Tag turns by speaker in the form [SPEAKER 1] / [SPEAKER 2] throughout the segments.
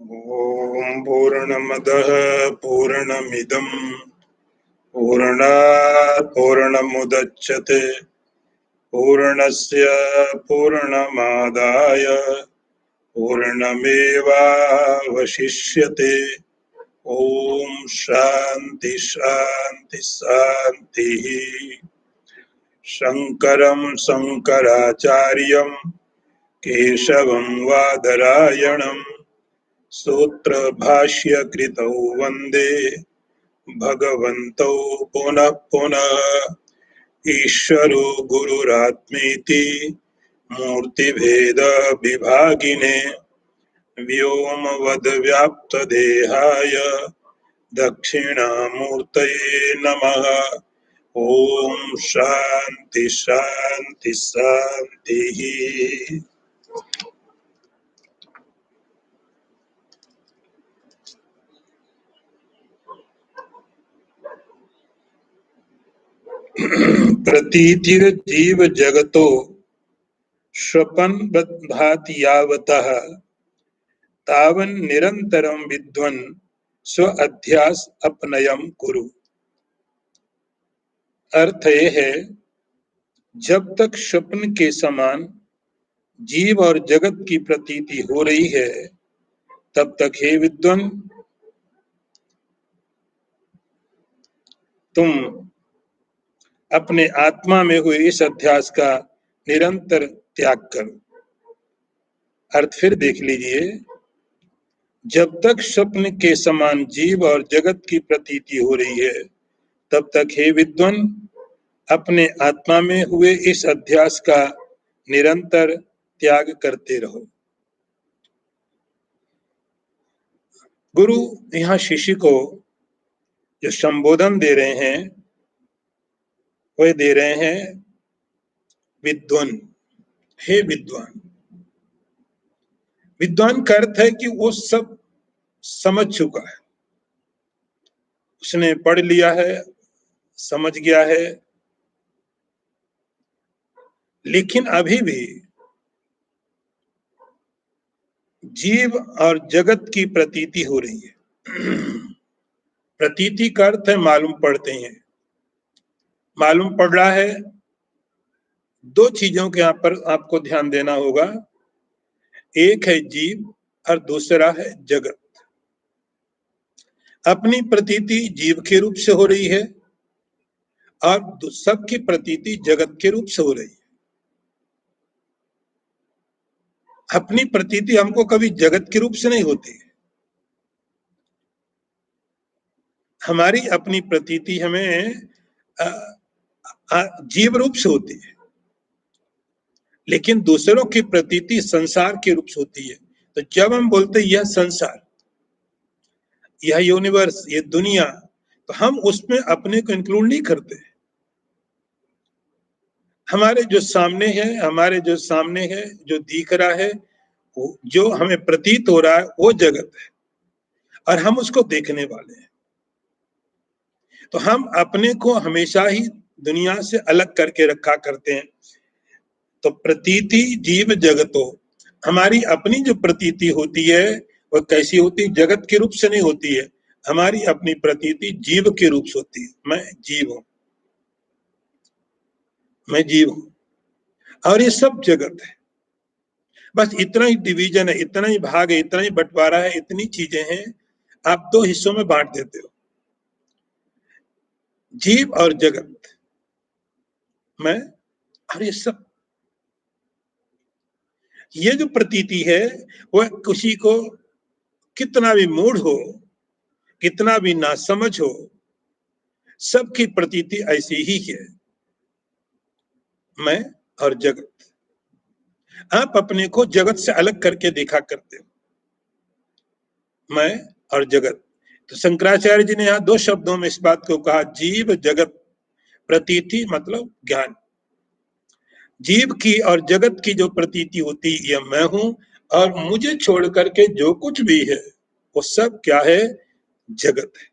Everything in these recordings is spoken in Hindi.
[SPEAKER 1] ओम पूर्णमदः पूर्णमिदं पूर्णात् पूर्णमुदच्यते पूर्णस्य पूर्णमादाय पूर्णमेवावशिष्यते। ओम शांति शांति शांतिः। शंकरं शंकराचार्यं केशवं वादरायणं सूत्र भाष्य कृतौ वंदे भगवन्तौ पुनः पुनः। ईश्वरो गुरुरात्मेति मूर्तिभेद विभागिने व्योमवद्व्याप्तदेहाय दक्षिणामूर्तये नमः। ओम शांति शांति शांति। प्रतीतिर जीव जगतो स्वपन भाति यावतः तावन निरंतरम विद्वन स्व अध्यास अपनयम कुरु। अर्थ यह है, जब तक स्वप्न के समान जीव और जगत की प्रतीति हो रही है, तब तक हे विद्वन तुम अपने आत्मा में हुए इस अध्यास का निरंतर त्याग करो। अर्थ फिर देख लीजिए, जब तक स्वप्न के समान जीव और जगत की प्रतीति हो रही है, तब तक हे विद्वन अपने आत्मा में हुए इस अध्यास का निरंतर त्याग करते रहो। गुरु यहाँ शिष्य को जो संबोधन दे रहे हैं, वह दे रहे हैं विद्वन, हे विद्वान। विद्वान का अर्थ है कि वो सब समझ चुका है, उसने पढ़ लिया है, समझ गया है, लेकिन अभी भी जीव और जगत की प्रतीति हो रही है। प्रतीति का अर्थ है मालूम पड़ते हैं। मालूम पड़ रहा है, दो चीजों के यहाँ पर आपको ध्यान देना होगा। एक है जीव और दूसरा है जगत। अपनी प्रतीति जीव के रूप से हो रही है और सबकी प्रतीति जगत के रूप से हो रही है। अपनी प्रतीति हमको कभी जगत के रूप से नहीं होती। हमारी अपनी प्रतीति हमें जीव रूप से होती है, लेकिन दूसरों की प्रतीति संसार के रूप से होती है। तो जब हम बोलते हैं यह संसार, यह यूनिवर्स, ये दुनिया, तो हम उसमें अपने को इंक्लूड नहीं करते। हमारे जो सामने है, जो दिख रहा है, जो हमें प्रतीत हो रहा है, वो जगत है और हम उसको देखने वाले हैं। तो हम अपने को हमेशा ही दुनिया से अलग करके रखा करते हैं। तो प्रतीति जीव जगतो, हमारी अपनी जो प्रतीति होती है वह कैसी होती है? जगत के रूप से नहीं होती है। हमारी अपनी प्रतीति जीव के रूप से होती है। मैं जीव हूं, मैं जीव हूं और ये सब जगत है। बस इतना ही डिवीजन है, इतना ही भाग है, इतना ही बंटवारा है, इतनी चीजें हैं। आप दो हिस्सों में बांट देते हो, जीव और जगत, मैं और ये सब। ये जो प्रतीति है वह किसी को कितना भी मूढ़ हो, कितना भी नासमझ हो, सबकी प्रतीति ऐसी ही है, मैं और जगत। आप अपने को जगत से अलग करके देखा करते हो, मैं और जगत। तो शंकराचार्य जी ने यहाँ दो शब्दों में इस बात को कहा, जीव जगत। प्रतीति मतलब ज्ञान। जीव की और जगत की जो प्रतीति होती है, मैं हूं और मुझे छोड़ करके जो कुछ भी है वो सब क्या है? जगत है।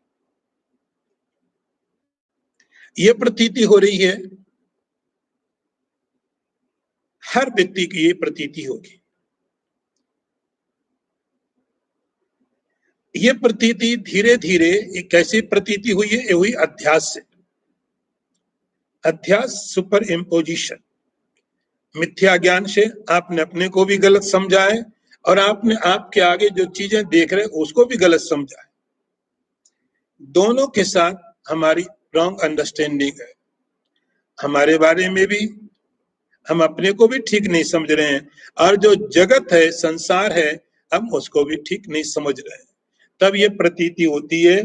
[SPEAKER 1] ये प्रतीति हो रही है, हर व्यक्ति की ये प्रतीति होगी। ये प्रतीति धीरे धीरे एक कैसी प्रतीति हुई है? ये हुई अध्यास से। अध्यास, सुपर इम्पोजिशन। मिथ्या ज्ञान से आपने अपने को भी गलत समझा है और आपने आपके आगे जो चीजें देख रहे उसको भी गलत समझा है। दोनों के साथ हमारी रॉन्ग अंडरस्टैंडिंग है। हमारे बारे में भी हम अपने को भी ठीक नहीं समझ रहे हैं और जो जगत है, संसार है, हम उसको भी ठीक नहीं समझ रहे हैं। तब ये प्रतीति होती है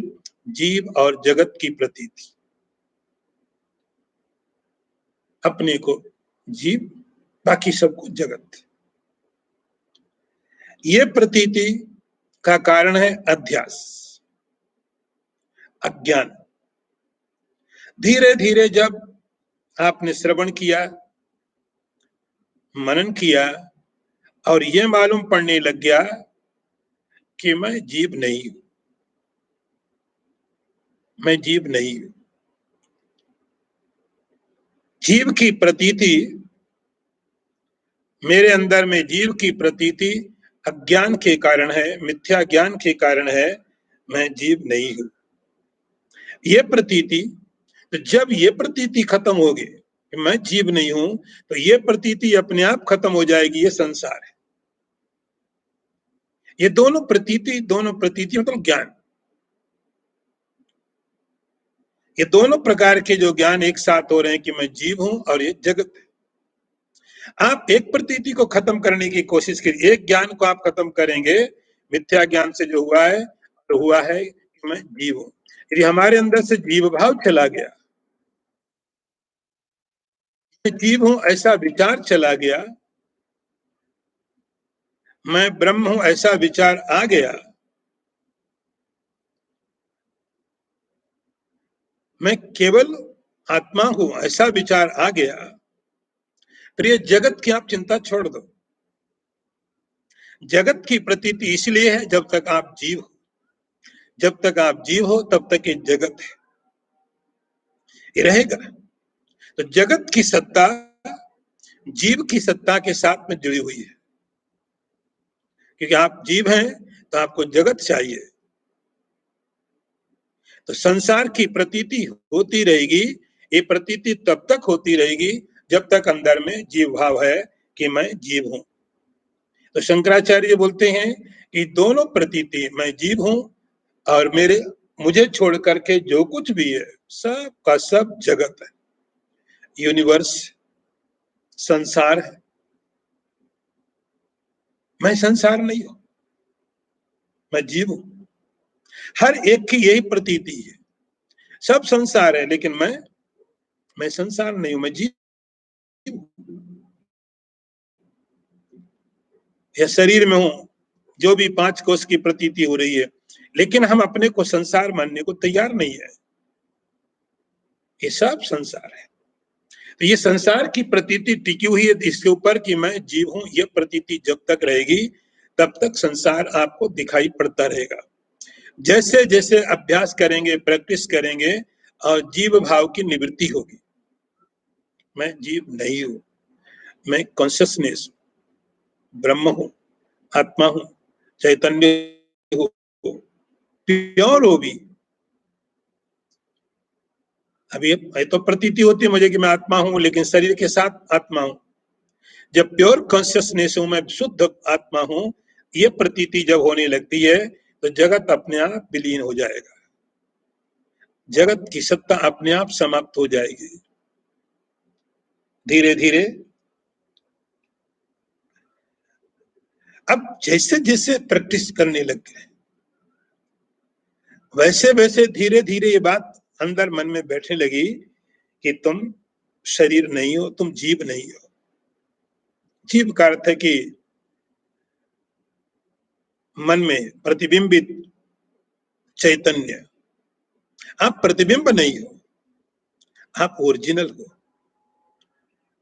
[SPEAKER 1] जीव और जगत की प्रतीति। अपने को जीव, बाकी सबको जगत। ये प्रतीति का कारण है अध्यास, अज्ञान। धीरे धीरे जब आपने श्रवण किया, मनन किया और ये मालूम पड़ने लग गया कि मैं जीव नहीं हूं, मैं जीव नहीं हूं। जीव की प्रतीति, मेरे अंदर में जीव की प्रतीति अज्ञान के कारण है, मिथ्या ज्ञान के कारण है। मैं जीव नहीं हूं। ये प्रतीति, तो जब ये प्रतीति खत्म होगी कि मैं जीव नहीं हूं, तो ये प्रतीति अपने आप खत्म हो जाएगी। ये संसार है। ये दोनों प्रतीति मतलब ज्ञान, ये दोनों प्रकार के जो ज्ञान एक साथ हो रहे हैं कि मैं जीव हूं और ये जगत है। आप एक प्रतीति को खत्म करने की कोशिश करिए, एक ज्ञान को आप खत्म करेंगे, मिथ्या ज्ञान से जो हुआ है, तो हुआ है कि मैं जीव हूं। यदि हमारे अंदर से जीव भाव चला गया, मैं जीव हूं ऐसा विचार चला गया, मैं ब्रह्म हूं ऐसा विचार आ गया, मैं केवल आत्मा हूं ऐसा विचार आ गया, फिर ये जगत की आप चिंता छोड़ दो। जगत की प्रतीति इसलिए है जब तक आप जीव हो। जब तक आप जीव हो तब तक ये जगत है, ये रहेगा। तो जगत की सत्ता जीव की सत्ता के साथ में जुड़ी हुई है, क्योंकि आप जीव हैं तो आपको जगत चाहिए। तो संसार की प्रतीति होती रहेगी। ये प्रतीति तब तक होती रहेगी जब तक अंदर में जीव भाव है कि मैं जीव हूं। तो शंकराचार्य बोलते हैं कि दोनों प्रतीति, मैं जीव हूं और मुझे छोड़ करके जो कुछ भी है सब का सब जगत है, यूनिवर्स, संसार है। मैं संसार नहीं हूं, मैं जीव हूं। हर एक की यही प्रतीति है, सब संसार है लेकिन मैं संसार नहीं हूं, मैं जीव। या शरीर में हूं, जो भी 5 कोष की प्रतीति हो रही है, लेकिन हम अपने को संसार मानने को तैयार नहीं है। ये सब संसार है। तो ये संसार की प्रतीति टिकी हुई है इसके ऊपर कि मैं जीव हूं। ये प्रतीति जब तक रहेगी तब तक संसार आपको दिखाई पड़ता रहेगा। जैसे जैसे अभ्यास करेंगे, प्रैक्टिस करेंगे और जीव भाव की निवृत्ति होगी। मैं जीव नहीं हूं, मैं कॉन्शियसनेस, ब्रह्म हूं, आत्मा हूं, चैतन्य हो, प्योर हो भी। अभी ये तो प्रतीति होती है मुझे कि मैं आत्मा हूं, लेकिन शरीर के साथ आत्मा हूं। जब प्योर कॉन्शियसनेस हूं, मैं शुद्ध आत्मा हूं, ये प्रतीति जब होने लगती है तो जगत अपने आप विलीन हो जाएगा। जगत की सत्ता अपने आप समाप्त हो जाएगी धीरे धीरे। अब जैसे जैसे प्रैक्टिस करने लग गए, वैसे वैसे धीरे धीरे ये बात अंदर मन में बैठने लगी कि तुम शरीर नहीं हो, तुम जीव नहीं हो। जीव का अर्थ है कि मन में प्रतिबिंबित चैतन्य। आप प्रतिबिंब नहीं हो, आप ओरिजिनल हो।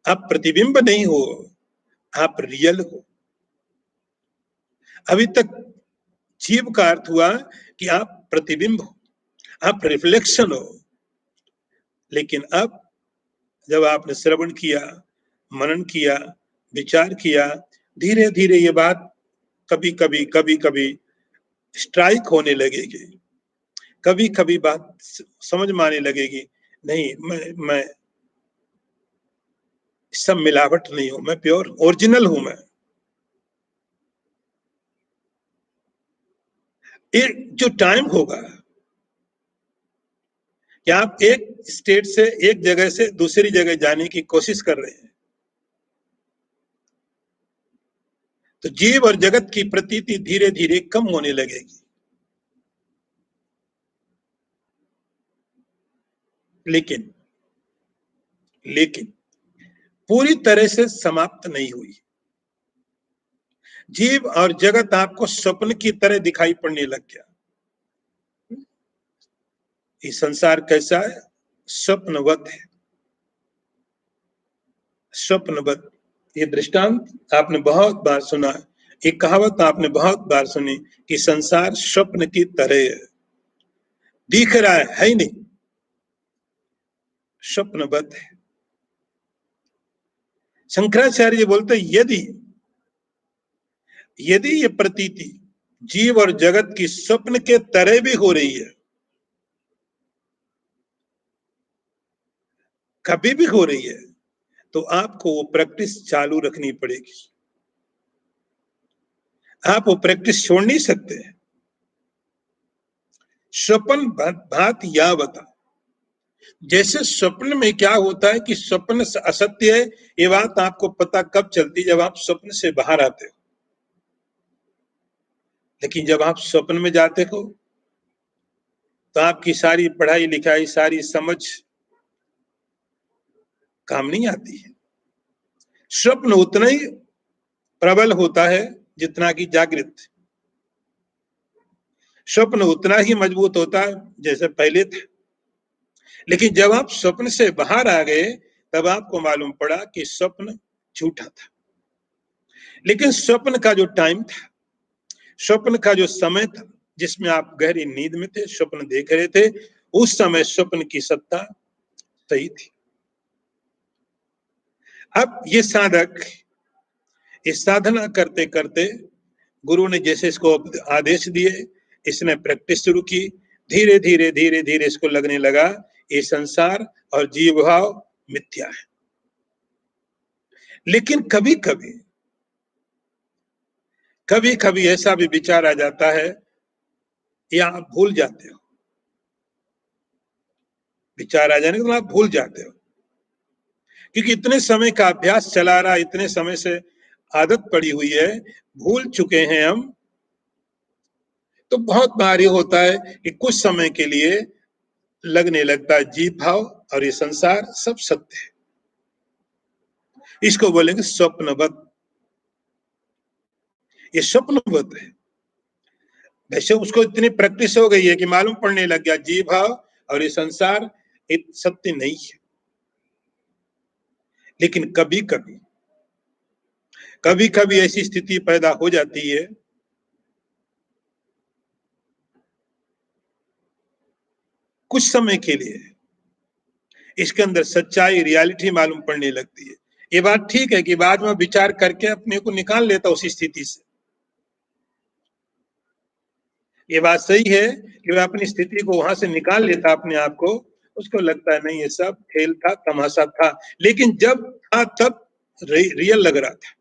[SPEAKER 1] आप प्रतिबिंब नहीं हो, आप रियल हो। अभी तक जीव का अर्थ हुआ कि आप प्रतिबिंब हो, आप रिफ्लेक्शन हो। लेकिन अब जब आपने श्रवण किया, मनन किया, विचार किया, धीरे धीरे ये बात कभी कभी स्ट्राइक होने लगेगी, कभी कभी बात समझ में आने लगेगी, नहीं मैं सब मिलावट नहीं हूं, मैं प्योर ओरिजिनल हूं। मैं एक जो टाइम होगा कि आप एक स्टेट से, एक जगह से दूसरी जगह जाने की कोशिश कर रहे हैं, तो जीव और जगत की प्रतीति धीरे धीरे कम होने लगेगी। लेकिन लेकिन पूरी तरह से समाप्त नहीं हुई। जीव और जगत आपको स्वप्न की तरह दिखाई पड़ने लग गया। ये संसार कैसा है? स्वप्नवत है, स्वप्नवत। ये दृष्टांत आपने बहुत बार सुना है, एक कहावत आपने बहुत बार सुनी कि संसार स्वप्न की तरह है, दिख रहा है ही नहीं, स्वप्नवत है। शंकराचार्य जी बोलते यदि यदि ये प्रतीति जीव और जगत की स्वप्न के तरह भी हो रही है, कभी भी हो रही है, तो आपको वो प्रैक्टिस चालू रखनी पड़ेगी। आप वो प्रैक्टिस छोड़ नहीं सकते। स्वप्न भात यावता, जैसे स्वप्न में क्या होता है कि स्वप्न असत्य है, ये बात आपको पता कब चलती, जब आप स्वप्न से बाहर आते हो। लेकिन जब आप स्वप्न में जाते हो तो आपकी सारी पढ़ाई लिखाई, सारी समझ काम नहीं आती है। स्वप्न उतना ही प्रबल होता है जितना कि जागृत। स्वप्न उतना ही मजबूत होता है जैसे पहले था। लेकिन जब आप स्वप्न से बाहर आ गए तब आपको मालूम पड़ा कि स्वप्न झूठा था। लेकिन स्वप्न का जो टाइम था, स्वप्न का जो समय था जिसमें आप गहरी नींद में थे, स्वप्न देख रहे थे, उस समय स्वप्न की सत्ता सही थी। अब ये साधक इस साधना करते करते गुरु ने जैसे इसको आदेश दिए, इसने प्रैक्टिस शुरू की। धीरे धीरे धीरे धीरे इसको लगने लगा ये संसार और जीव भाव मिथ्या है। लेकिन कभी कभी ऐसा भी विचार आ जाता है या आप भूल जाते हो। विचार आ जाने के बाद आप भूल जाते हो, क्योंकि इतने समय का अभ्यास चला रहा, इतने समय से आदत पड़ी हुई है, भूल चुके हैं हम। तो बहुत बार ये होता है कि कुछ समय के लिए लगने लगता है जीव भाव और ये संसार सब सत्य है। इसको बोलेंगे स्वप्नवत। ये स्वप्नवत है। वैसे उसको इतनी प्रैक्टिस हो गई है कि मालूम पड़ने लग गया जीव भाव और ये संसार सत्य नहीं है। लेकिन कभी कभी ऐसी स्थिति पैदा हो जाती है कुछ समय के लिए इसके अंदर सच्चाई, रियलिटी मालूम पड़ने लगती है। ये बात ठीक है कि बाद में विचार करके अपने को निकाल लेता उस स्थिति से। ये बात सही है कि वह अपनी स्थिति को वहां से निकाल लेता अपने आप को। उसको लगता है नहीं ये सब खेल था, तमाशा था। लेकिन जब था तब रियल लग रहा था।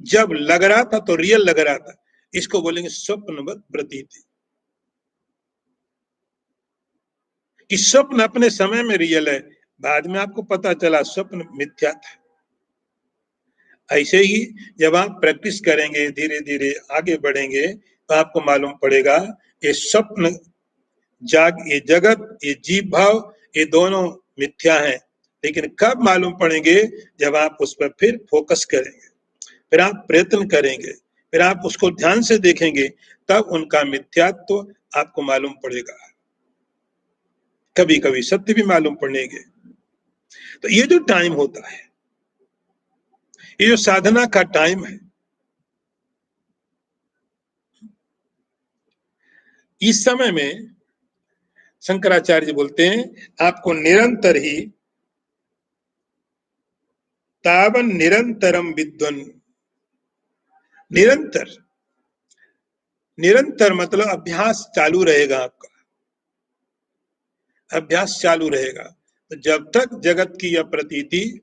[SPEAKER 1] जब लग रहा था तो रियल लग रहा था। इसको बोलेंगे स्वप्नवत प्रतीति। कि स्वप्न अपने समय में रियल है, बाद में आपको पता चला स्वप्न मिथ्या था। ऐसे ही जब आप प्रैक्टिस करेंगे, धीरे धीरे आगे बढ़ेंगे, तो आपको मालूम पड़ेगा ये स्वप्न ये जगत, ये जीव भाव, ये दोनों मिथ्या हैं। लेकिन कब मालूम पड़ेंगे? जब आप उस पर फिर फोकस करेंगे, फिर आप प्रयत्न करेंगे, फिर आप उसको ध्यान से देखेंगे, तब उनका मिथ्यात्व तो आपको मालूम पड़ेगा। कभी कभी सत्य भी मालूम पड़ेंगे। तो ये जो टाइम होता है, ये जो साधना का टाइम है, इस समय में शंकराचार्य बोलते हैं आपको निरंतर ही तावन निरंतरम विद्वन, निरंतर निरंतर मतलब अभ्यास चालू रहेगा आपका, अभ्यास चालू रहेगा। तो जब तक जगत की यह प्रतीति,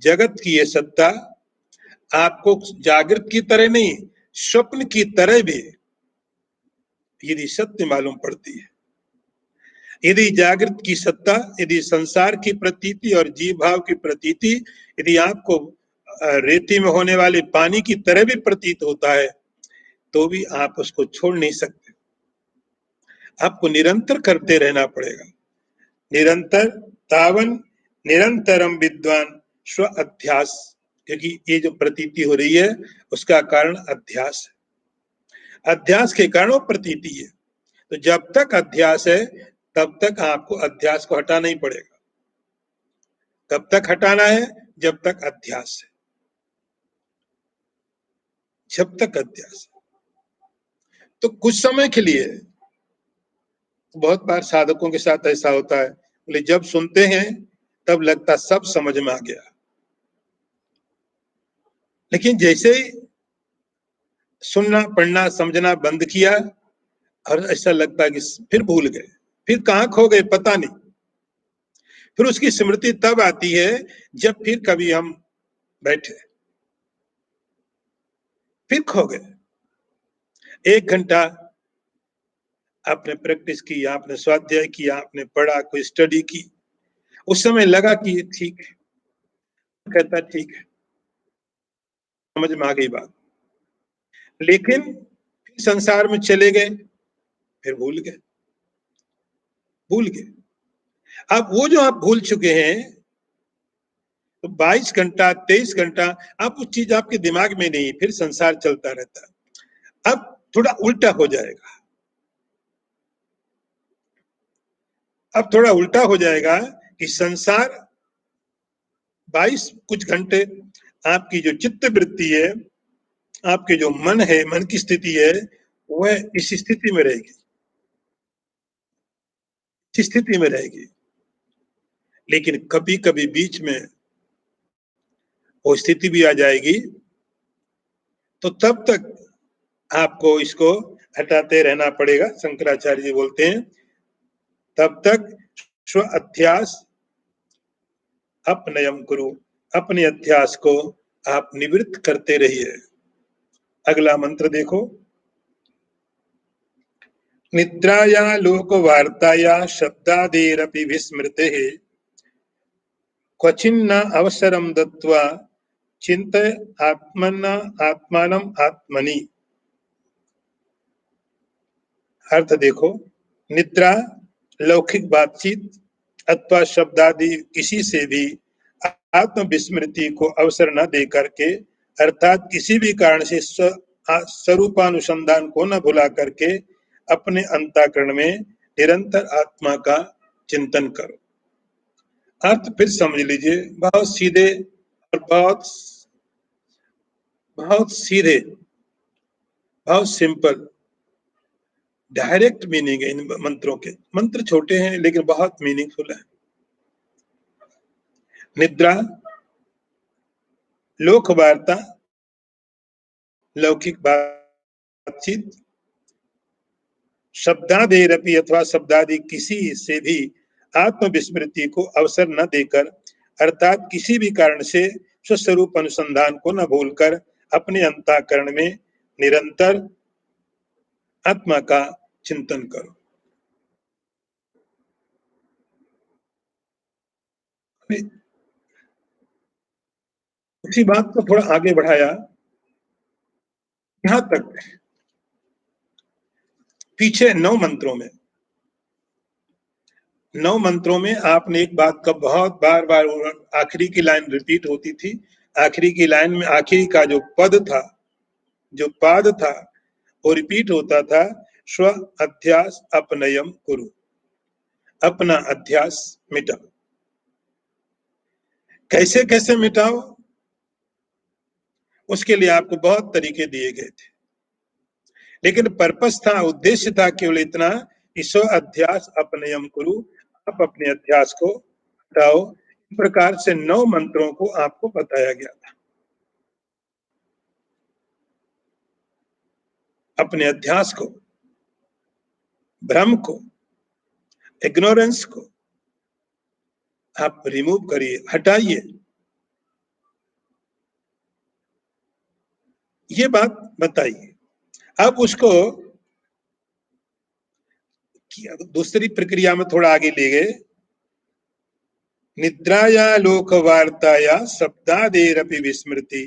[SPEAKER 1] जगत की यह सत्ता आपको जागृत की तरह नहीं, स्वप्न की तरह भी यदि सत्य मालूम पड़ती है, यदि जागृत की सत्ता, यदि संसार की प्रतीति और जीव भाव की प्रतीति यदि आपको रेती में होने वाले पानी की तरह भी प्रतीत होता है, तो भी आप उसको छोड़ नहीं सकते। आपको निरंतर करते रहना पड़ेगा, निरंतर। तावन निरंतरम विद्वान स्व अध्यास, क्योंकि ये जो प्रतीति हो रही है उसका कारण अध्यास है, अध्यास के कारण वो प्रतीति है। तो जब तक अध्यास है तब तक आपको अध्यास को हटाना ही पड़ेगा। कब तक हटाना है? जब तक अध्यास है, जब तक अध्यास है। तो कुछ समय के लिए, बहुत बार साधकों के साथ ऐसा होता है, बोले जब सुनते हैं तब लगता सब समझ में आ गया, लेकिन जैसे ही सुनना पढ़ना समझना बंद किया और ऐसा लगता कि फिर भूल गए, फिर कहाँ खो गए पता नहीं। फिर उसकी स्मृति तब आती है जब फिर कभी हम बैठे, फिर खो गए। 1 घंटा आपने प्रैक्टिस की, आपने स्वाध्याय किया, आपने पढ़ा, कोई स्टडी की, उस समय लगा कि ठीक है, कहता ठीक है, समझ में आ गई बात, लेकिन फिर संसार में चले गए, फिर भूल गए, भूल गए। अब वो जो आप भूल चुके हैं, तो 22 घंटा 23 घंटा अब उस चीज आपके दिमाग में नहीं, फिर संसार चलता रहता है। अब थोड़ा उल्टा हो जाएगा, अब थोड़ा उल्टा हो जाएगा कि संसार 22 कुछ घंटे आपकी जो चित्त वृत्ति है, आपके जो मन है, मन की स्थिति है, वह इस स्थिति में रहेगी, इस स्थिति में रहेगी। लेकिन कभी कभी बीच में वो स्थिति भी आ जाएगी, तो तब तक आपको इसको हटाते रहना पड़ेगा। शंकराचार्य जी बोलते हैं तब तक स्व अध्यास अपनयम कुरु, अपने अध्यास को आप निवृत्त करते रहिए। अगला मंत्र देखो, निद्राया लोक वार्ताया शब्दादेरपि विस्मृते क्वचिन्न अवसरम दत्वा चिंतय आत्मानम आत्मनि। अर्थ देखो, निद्रा लौकिक बातचीत अथवा शब्दादि किसी से भी आत्म विस्मृति को अवसर न दे करके, अर्थात किसी भी कारण से स्वरूपानुसंधान को न भुला करके अपने अंतःकरण में निरंतर आत्मा का चिंतन करो। अर्थ फिर समझ लीजिए, बहुत सीधे और बहुत बहुत सीधे, बहुत सिंपल, डायरेक्ट मीनिंग है इन मंत्रों के। मंत्र छोटे हैं लेकिन बहुत मीनिंगफुल है। निद्रा लोक वार्ता लौकिक बातचीत, शब्दादेरपि अथवा शब्दादि किसी से भी आत्म विस्मृति को अवसर न देकर, अर्थात किसी भी कारण से स्वस्वरूप अनुसंधान को न भूलकर अपने अंतःकरण में निरंतर आत्मा का चिंतन करो। उसी बात को थोड़ा आगे बढ़ाया, यहां तक पीछे 9 मंत्रों में आपने एक बात का बहुत बार बार, आखिरी की लाइन रिपीट होती थी। आखिरी की लाइन में आखिरी का जो पद था, जो पाद था, वो रिपीट होता था, स्व अध्यास अपनयम कुरु, अपना अध्यास मिटाओ। कैसे कैसे मिटाओ, उसके लिए आपको बहुत तरीके दिए गए थे, लेकिन पर्पस था, उद्देश्य था केवल इतना, स्व अध्यास अपनयम कुरु, आप अपने अध्यास को हटाओ। इस प्रकार से 9 मंत्रों को आपको बताया गया था। अपने अध्यास को, भ्रम को, इग्नोरेंस को आप रिमूव करिए, हटाइए। ये बात बताइए। अब उसको दूसरी प्रक्रिया में थोड़ा आगे ले गए। निद्राया लोकवार्ताया शब्दादेरपि विस्मृति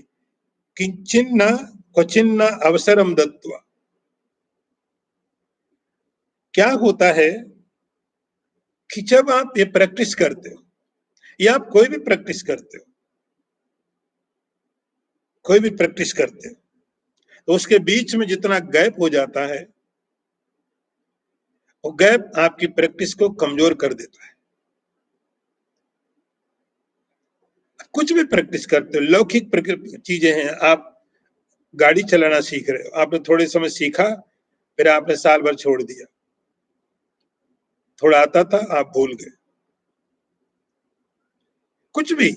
[SPEAKER 1] किंचिन्न क्वचिन्न अवसरम दत्वा। क्या होता है कि जब आप ये प्रैक्टिस करते हो या आप कोई भी प्रैक्टिस करते हो, कोई भी प्रैक्टिस करते हो, तो उसके बीच में जितना गैप हो जाता है वो गैप आपकी प्रैक्टिस को कमजोर कर देता है। कुछ भी प्रैक्टिस करते हो, लौकिक चीजें हैं, आप गाड़ी चलाना सीख रहे हो, आपने थोड़े समय सीखा, फिर आपने साल भर छोड़ दिया, थोड़ा आता था आप भूल गए। कुछ भी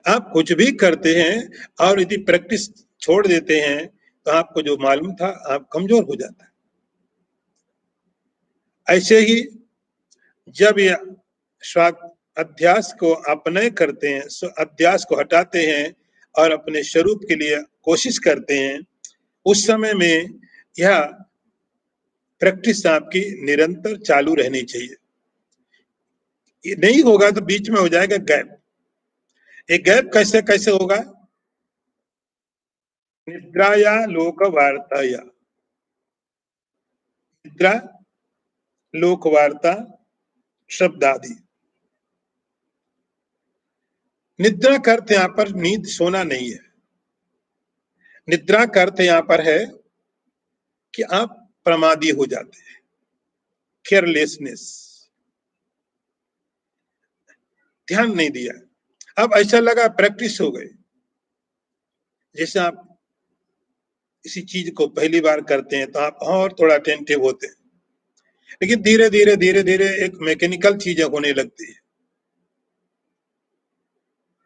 [SPEAKER 1] आप कुछ भी करते हैं और यदि प्रैक्टिस छोड़ देते हैं तो आपको जो मालूम था आप कमजोर हो जाता है। ऐसे ही जब ये अध्यास को अपने करते हैं, अध्यास को हटाते हैं और अपने स्वरूप के लिए कोशिश करते हैं, उस समय में यह प्रैक्टिस आपकी निरंतर चालू रहनी चाहिए। ये नहीं होगा तो बीच में हो जाएगा गैप। एक गैप कैसे कैसे होगा? निद्राया लोक वार्ताया, निद्रा, लोक वार्ता, शब्द आदि। निद्रा का अर्थ यहां पर नींद, सोना नहीं है। निद्रा का अर्थ यहां पर है कि आप प्रमादी हो जाते हैं, केयरलेसनेस, ध्यान नहीं दिया। अब ऐसा लगा प्रैक्टिस हो गई, जैसे आप किसी चीज को पहली बार करते हैं तो आप और थोड़ा अटेंटिव होते हैं, लेकिन धीरे धीरे धीरे धीरे एक मैकेनिकल चीजें होने लगती है,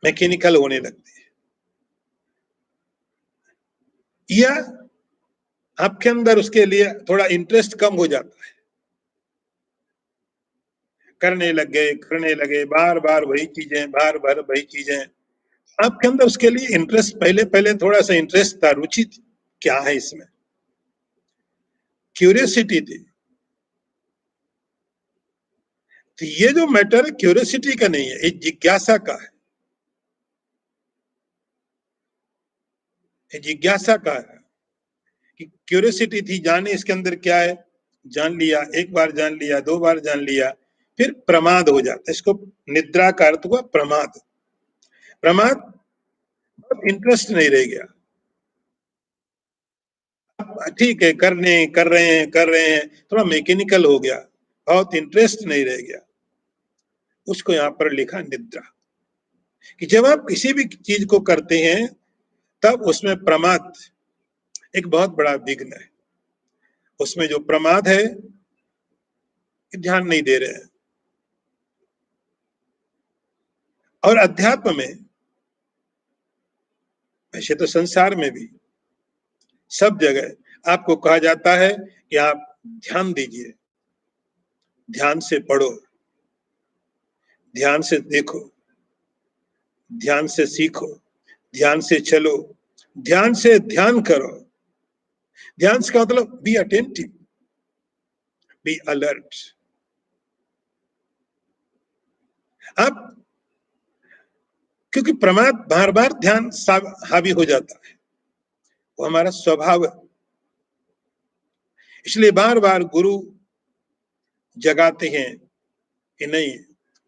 [SPEAKER 1] मैकेनिकल होने लगती है, या आपके अंदर उसके लिए थोड़ा इंटरेस्ट कम हो जाता है। करने लगे बार बार वही चीजें, बार बार वही चीजें। आपके अंदर उसके लिए इंटरेस्ट, पहले पहले थोड़ा सा इंटरेस्ट था, रुचि थी, क्या है इसमें, क्यूरियोसिटी थी। तो ये जो मैटर है क्यूरियोसिटी का नहीं है, ये जिज्ञासा का है, ये जिज्ञासा का है कि क्यूरियोसिटी थी, जाने इसके अंदर क्या है, जान लिया, एक बार जान लिया, दो बार जान लिया, फिर प्रमाद हो जाता है। इसको निद्रा का अर्थ हुआ प्रमाद। प्रमाद, इंटरेस्ट नहीं रह गया। ठीक है, कर रहे हैं, थोड़ा मैकेनिकल हो गया, बहुत इंटरेस्ट नहीं रह गया। उसको यहां पर लिखा निद्रा, कि जब आप किसी भी चीज को करते हैं तब उसमें प्रमाद एक बहुत बड़ा विघ्न है। उसमें जो प्रमाद है, ध्यान नहीं दे रहे हैं। और अध्यात्म में, वैसे तो संसार में भी सब जगह आपको कहा जाता है कि आप ध्यान दीजिए, ध्यान से पढ़ो, ध्यान से देखो, ध्यान से सीखो, ध्यान से चलो, ध्यान से ध्यान करो। ध्यान का मतलब बी अटेंटिव, बी अलर्ट। आप, क्योंकि प्रमाद बार बार ध्यान हावी हो जाता है, वो हमारा स्वभाव है। इसलिए बार बार गुरु जगाते हैं कि नहीं,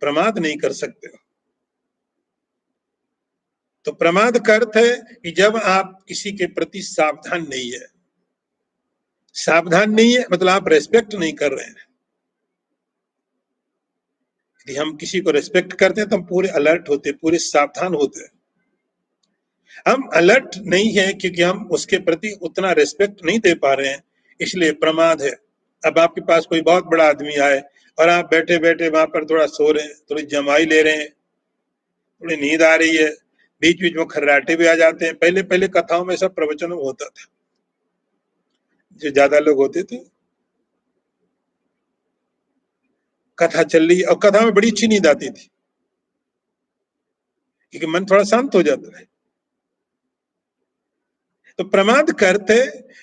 [SPEAKER 1] प्रमाद नहीं कर सकते हो। तो प्रमाद का अर्थ है कि जब आप किसी के प्रति सावधान नहीं है, सावधान नहीं है मतलब आप रेस्पेक्ट नहीं कर रहे हैं। यदि हम किसी को रेस्पेक्ट करते हैं तो हम पूरे अलर्ट होते, पूरे सावधान होते हैं। हम अलर्ट नहीं है क्योंकि हम उसके प्रति उतना रेस्पेक्ट नहीं दे पा रहे हैं, इसलिए प्रमाद है। अब आपके पास कोई बहुत बड़ा आदमी आए और आप बैठे बैठे वहां पर थोड़ा सो रहे हैं, थोड़ी जमाई ले रहे हैं, थोड़ी नींद आ रही है, बीच बीच में खर्राटे भी आ जाते हैं। पहले पहले कथाओं में सब प्रवचनों में होता था, जो ज्यादा लोग होते थे, कथा चल रही और कथा में बड़ी अच्छी नींद आती थी क्योंकि मन थोड़ा शांत हो जाता है। तो प्रमाद करते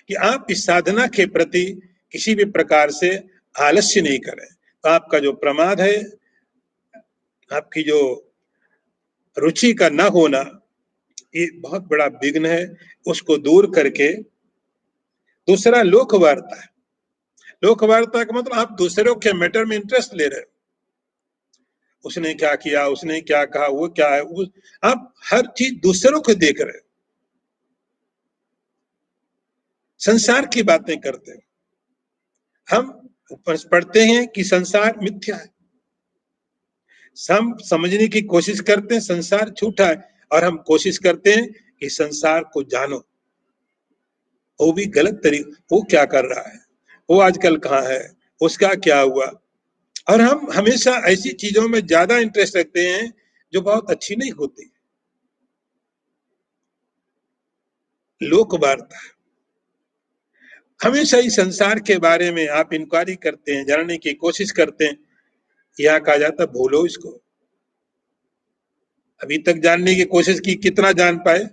[SPEAKER 1] कि आप इस साधना के प्रति किसी भी प्रकार से आलस्य नहीं करें। तो आपका जो प्रमाद है, आपकी जो रुचि का न होना, ये बहुत बड़ा विघ्न है। उसको दूर करके दूसरा लोक वार्ता है। लोक वार्ता का मतलब आप दूसरों के मैटर में इंटरेस्ट ले रहे हो, उसने क्या किया, उसने क्या कहा, वो क्या है, आप हर चीज दूसरों को देख रहे हो, संसार की बातें करते हो। हम पढ़ते हैं कि संसार मिथ्या है, हम समझने की कोशिश करते हैं संसार झूठा है, और हम कोशिश करते हैं कि संसार को जानो। वो भी गलत तरीके, वो क्या कर रहा है, वो आजकल कहाँ है, उसका क्या हुआ। और हम हमेशा ऐसी चीजों में ज्यादा इंटरेस्ट रखते हैं जो बहुत अच्छी नहीं होती। लोक वार्ता, हमेशा ही संसार के बारे में आप इंक्वायरी करते हैं, जानने की कोशिश करते हैं। यहाँ कहा जाता भूलो इसको, अभी तक जानने की कोशिश की, कितना जान पाए।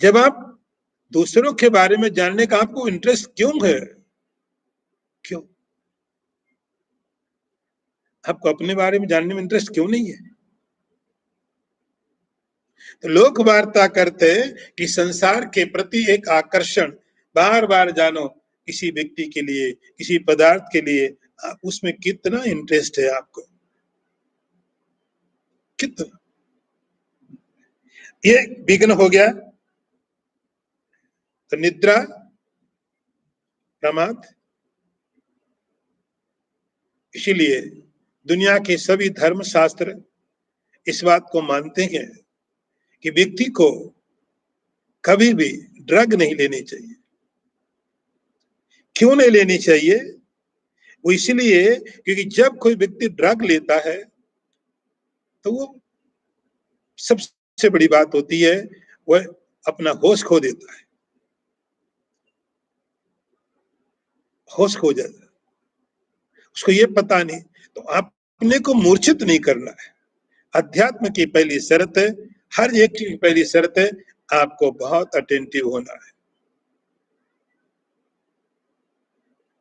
[SPEAKER 1] जब आप दूसरों के बारे में जानने का आपको इंटरेस्ट क्यों है, क्यों आपको अपने बारे में जानने में इंटरेस्ट क्यों नहीं है? तो लोक वार्ता करते कि संसार के प्रति एक आकर्षण, बार बार जानो, किसी व्यक्ति के लिए, किसी पदार्थ के लिए उसमें कितना इंटरेस्ट है आपको, कितना। ये विघ्न हो गया। तो निद्रा, प्रमाद। इसीलिए दुनिया के सभी धर्म शास्त्र इस बात को मानते हैं कि व्यक्ति को कभी भी ड्रग नहीं लेनी चाहिए। क्यों नहीं लेनी चाहिए? वो इसलिए क्योंकि जब कोई व्यक्ति ड्रग लेता है तो वो, सबसे बड़ी बात होती है, वह अपना होश खो देता है, होश खो जाता है, उसको ये पता नहीं। तो अपने को मूर्छित नहीं करना है। अध्यात्म की पहली शर्त है, हर एक की पहली शर्त है, आपको बहुत अटेंटिव होना है,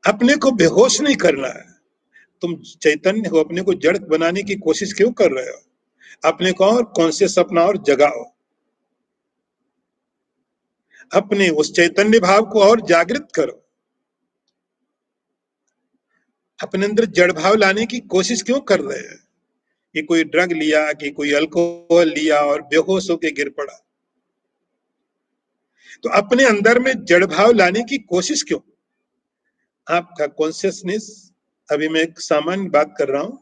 [SPEAKER 1] अपने को बेहोश नहीं करना है। तुम चैतन्य हो, अपने को जड़ बनाने की कोशिश क्यों कर रहे हो? अपने को और कॉन्शियस अपना और जगाओ, अपने उस चैतन्य भाव को और जागृत करो। अपने अंदर जड़ भाव लाने की कोशिश क्यों कर रहे हैं? कि कोई ड्रग लिया, कि कोई अल्कोहल लिया और बेहोश होकर गिर पड़ा, तो अपने अंदर में जड़ भाव लाने की कोशिश क्यों? आपका कॉन्शियसनेस, अभी मैं एक सामान्य बात कर रहा हूं,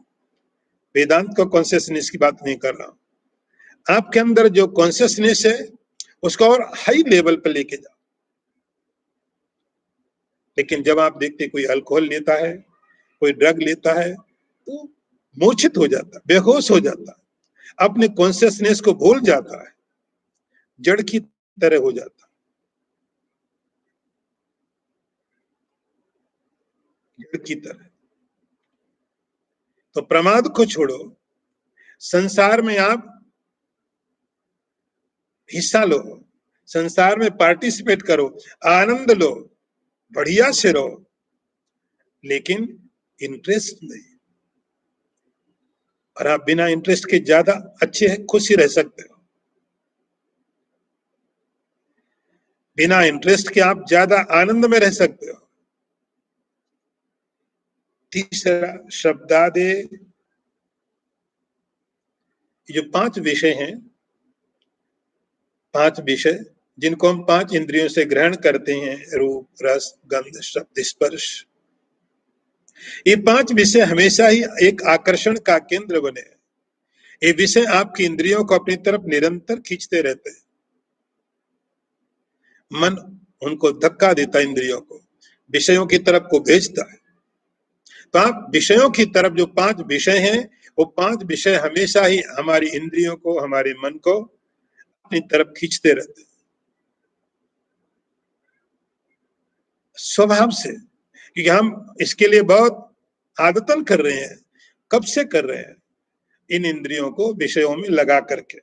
[SPEAKER 1] वेदांत का कॉन्शियसनेस की बात नहीं कर रहा हूं। आपके अंदर जो कॉन्शियसनेस है उसको और हाई लेवल पर लेके जाओ। लेकिन जब आप देखते कोई अल्कोहल लेता है, कोई ड्रग लेता है, तो मूर्छित हो जाता, बेहोश हो जाता, अपने कॉन्शियसनेस को भूल जाता है, जड़ की तरह हो जाता, जड़ की तरह। तो प्रमाद को छोड़ो, संसार में आप हिस्सा लो, संसार में पार्टिसिपेट करो, आनंद लो, बढ़िया से रहो, लेकिन इंटरेस्ट नहीं। और आप बिना इंटरेस्ट के ज्यादा अच्छे हैं, खुश ही रह सकते हो। बिना इंटरेस्ट के आप ज्यादा आनंद में रह सकते हो। तीसरा शब्दादे, जो 5 विषय हैं, 5 विषय जिनको हम 5 इंद्रियों से ग्रहण करते हैं, रूप, रस, गंध, शब्द, स्पर्श, ये 5 विषय हमेशा ही एक आकर्षण का केंद्र बने हैं। ये विषय आपकी इंद्रियों को अपनी तरफ निरंतर खींचते रहते हैं। मन उनको धक्का देता है, इंद्रियों को विषयों की तरफ को भेजता है। तो आप विषयों की तरफ, जो 5 विषय हैं, वो 5 विषय हमेशा ही हमारी इंद्रियों को, हमारे मन को अपनी तरफ खींचते रहते हैं। स्वभाव से, क्योंकि हम इसके लिए बहुत आदतन कर रहे हैं। कब से कर रहे हैं? इन इंद्रियों को विषयों में लगा करके।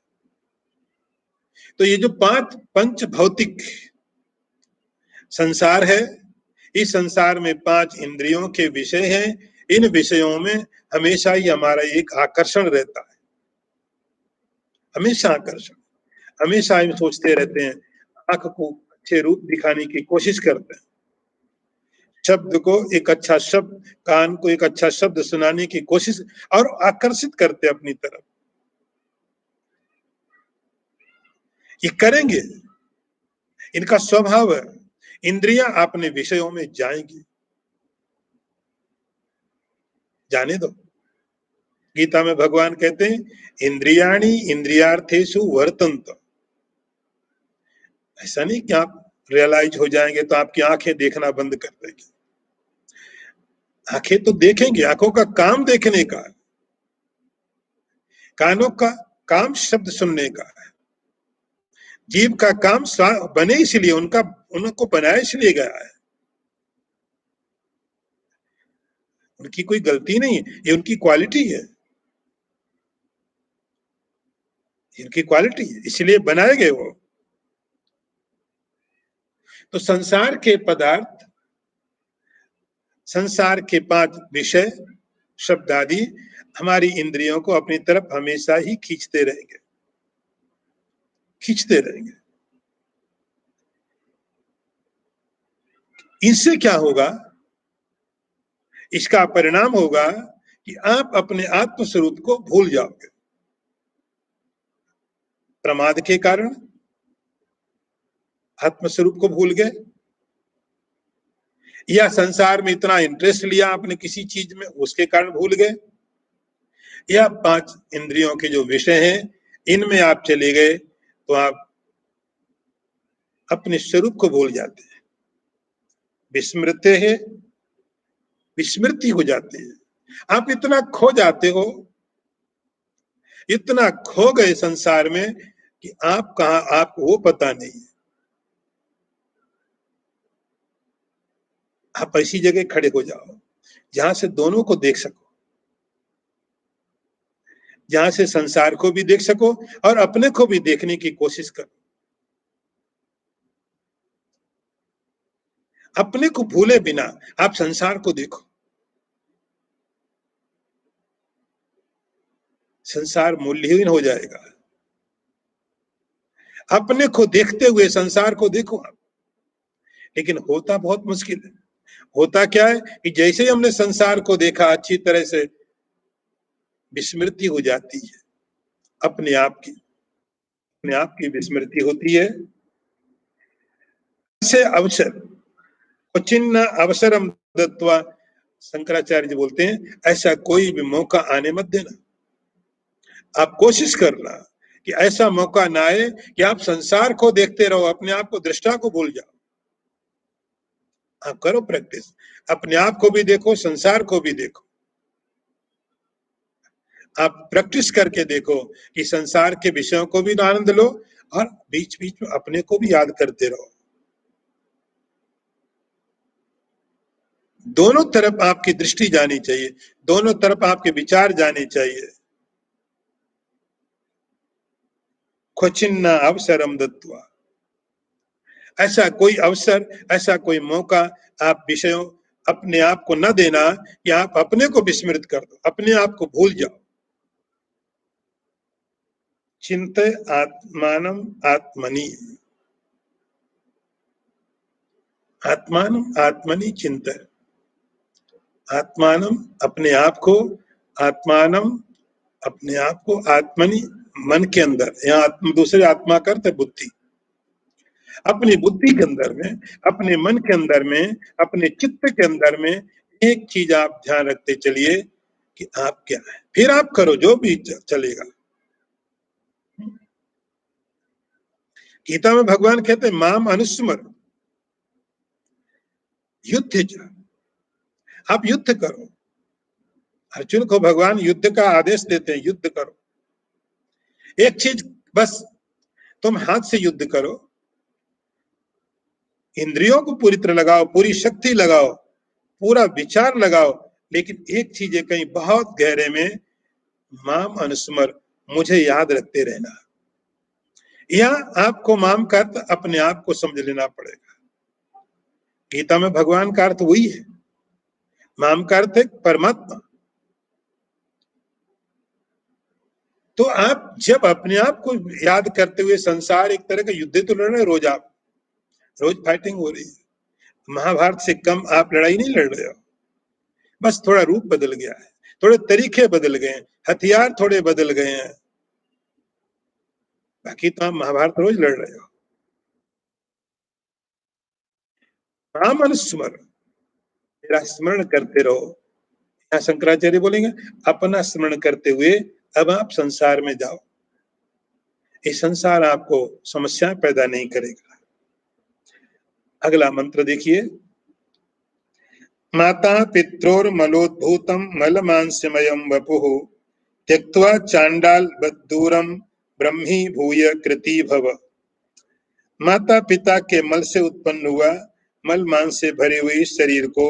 [SPEAKER 1] तो ये जो पांच पंच भौतिक संसार है, इस संसार में पांच इंद्रियों के विषय हैं। इन विषयों में हमेशा ही हमारा एक आकर्षण रहता है, हमेशा आकर्षण। हमेशा हम सोचते रहते हैं, आंख को अच्छे रूप दिखाने की कोशिश करते हैं, शब्द को एक अच्छा शब्द, कान को एक अच्छा शब्द सुनाने की कोशिश, और आकर्षित करते अपनी तरफ। ये करेंगे, इनका स्वभाव है। इंद्रियां अपने विषयों में जाएंगी, जाने दो। गीता में भगवान कहते हैं, इंद्रियाणि इंद्रियार्थेषु वर्तन्त। ऐसा नहीं कि आप रियलाइज हो जाएंगे तो आपकी आंखें देखना बंद कर देंगी। आंखें तो देखेंगी, आंखों का काम देखने का है, कानों का काम शब्द सुनने का है, जीव का काम बने इसलिए, उनको बनाया इसलिए गया है। उनकी कोई गलती नहीं है, ये उनकी क्वालिटी है, इनकी क्वालिटी है, इसलिए बनाए गए वो। तो संसार के पदार्थ, संसार के पांच विषय, शब्द आदि हमारी इंद्रियों को अपनी तरफ हमेशा ही खींचते रहेंगे, खींचते रहेंगे। इससे क्या होगा? इसका परिणाम होगा कि आप अपने आत्म स्वरूप को भूल जाओगे, प्रमाद के कारण आत्म स्वरूप को भूल गए, या संसार में इतना इंटरेस्ट लिया आपने किसी चीज में, उसके कारण भूल गए, या पांच इंद्रियों के जो विषय हैं इनमें आप चले गए तो आप अपने स्वरूप को भूल जाते हैं, विस्मृत है, विस्मृति हो जाती है। आप इतना खो जाते हो, इतना खो गए संसार में कि आप कहां, आपको वो पता नहीं है। आप ऐसी जगह खड़े हो जाओ जहां से दोनों को देख सको, जहां से संसार को भी देख सको और अपने को भी देखने की कोशिश करो। अपने को भूले बिना आप संसार को देखो, संसार मूल्यहीन हो जाएगा। अपने को देखते हुए संसार को देखो आप। लेकिन होता बहुत मुश्किल है। होता क्या है कि जैसे ही हमने संसार को देखा, अच्छी तरह से विस्मृति हो जाती है अपने आप की, अपने आप की विस्मृति होती है। ऐसे अवसर चिन्ह अवसरम दत्वा, शंकराचार्य जी बोलते हैं, ऐसा कोई भी मौका आने मत देना। आप कोशिश करना कि ऐसा मौका ना आए कि आप संसार को देखते रहो, अपने आप को, दृष्टा को भूल जाओ। आप करो प्रैक्टिस, अपने आप को भी देखो, संसार को भी देखो। आप प्रैक्टिस करके देखो कि संसार के विषयों को भी आनंद लो और बीच बीच में अपने को भी याद करते रहो। दोनों तरफ आपकी दृष्टि जानी चाहिए, दोनों तरफ आपके विचार जाने चाहिए। क्वचिन्न अवसरम दत्वा, ऐसा कोई अवसर, ऐसा कोई मौका आप विषयों, अपने आप को न देना कि आप अपने को विस्मृत कर दो, अपने आप को भूल जाओ। चिंत आत्मानम आत्मनि, आत्मानम आत्मनि चिंत, आत्मानम अपने आप को, आत्मानम अपने आप को, आत्मनि मन के अंदर, यहाँ आत्म दूसरे आत्मा का अर्थ है बुद्धि। अपनी बुद्धि के अंदर में, अपने मन के अंदर में, अपने चित्त के अंदर में एक चीज आप ध्यान रखते चलिए कि आप क्या है, फिर आप करो जो भी चलेगा। गीता में भगवान कहते हैं, माम अनुस्मर, युद्ध जा, आप युद्ध करो। अर्जुन को भगवान युद्ध का आदेश देते हैं, युद्ध करो। एक चीज बस, तुम हाथ से युद्ध करो, इंद्रियों को पूरी तरह लगाओ, पूरी शक्ति लगाओ, पूरा विचार लगाओ, लेकिन एक चीज है कहीं बहुत गहरे में, माम अनुस्मर, मुझे याद रखते रहना। या आपको माम का अर्थ अपने आप को समझ लेना पड़ेगा। गीता में भगवान का अर्थ वही है, माम का अर्थ है परमात्मा। तो आप जब अपने आप को याद करते हुए, संसार एक तरह का युद्ध तो लड़ रहे रोज, आप रोज फाइटिंग हो रही है, महाभारत से कम आप लड़ाई नहीं लड़ रहे हो, बस थोड़ा रूप बदल गया है, थोड़े तरीके बदल गए हैं, हथियार थोड़े बदल गए हैं, बाकी तो आप महाभारत रोज लड़ रहे हो। राम अनुस्मर, मेरा स्मरण करते रहो। यहाँ शंकराचार्य बोलेंगे अपना स्मरण करते हुए अब आप संसार में जाओ, ये संसार आपको समस्या पैदा नहीं करेगा। अगला मंत्र देखिए, माता पित्रोर मलोद्भूतम मलमांसमयम वपुः त्यक्त्वा चांडाल बद्दूरम ब्रह्मी भूय कृति भव। माता पिता के मल से उत्पन्न हुआ मल मांस से भरे हुए इस शरीर को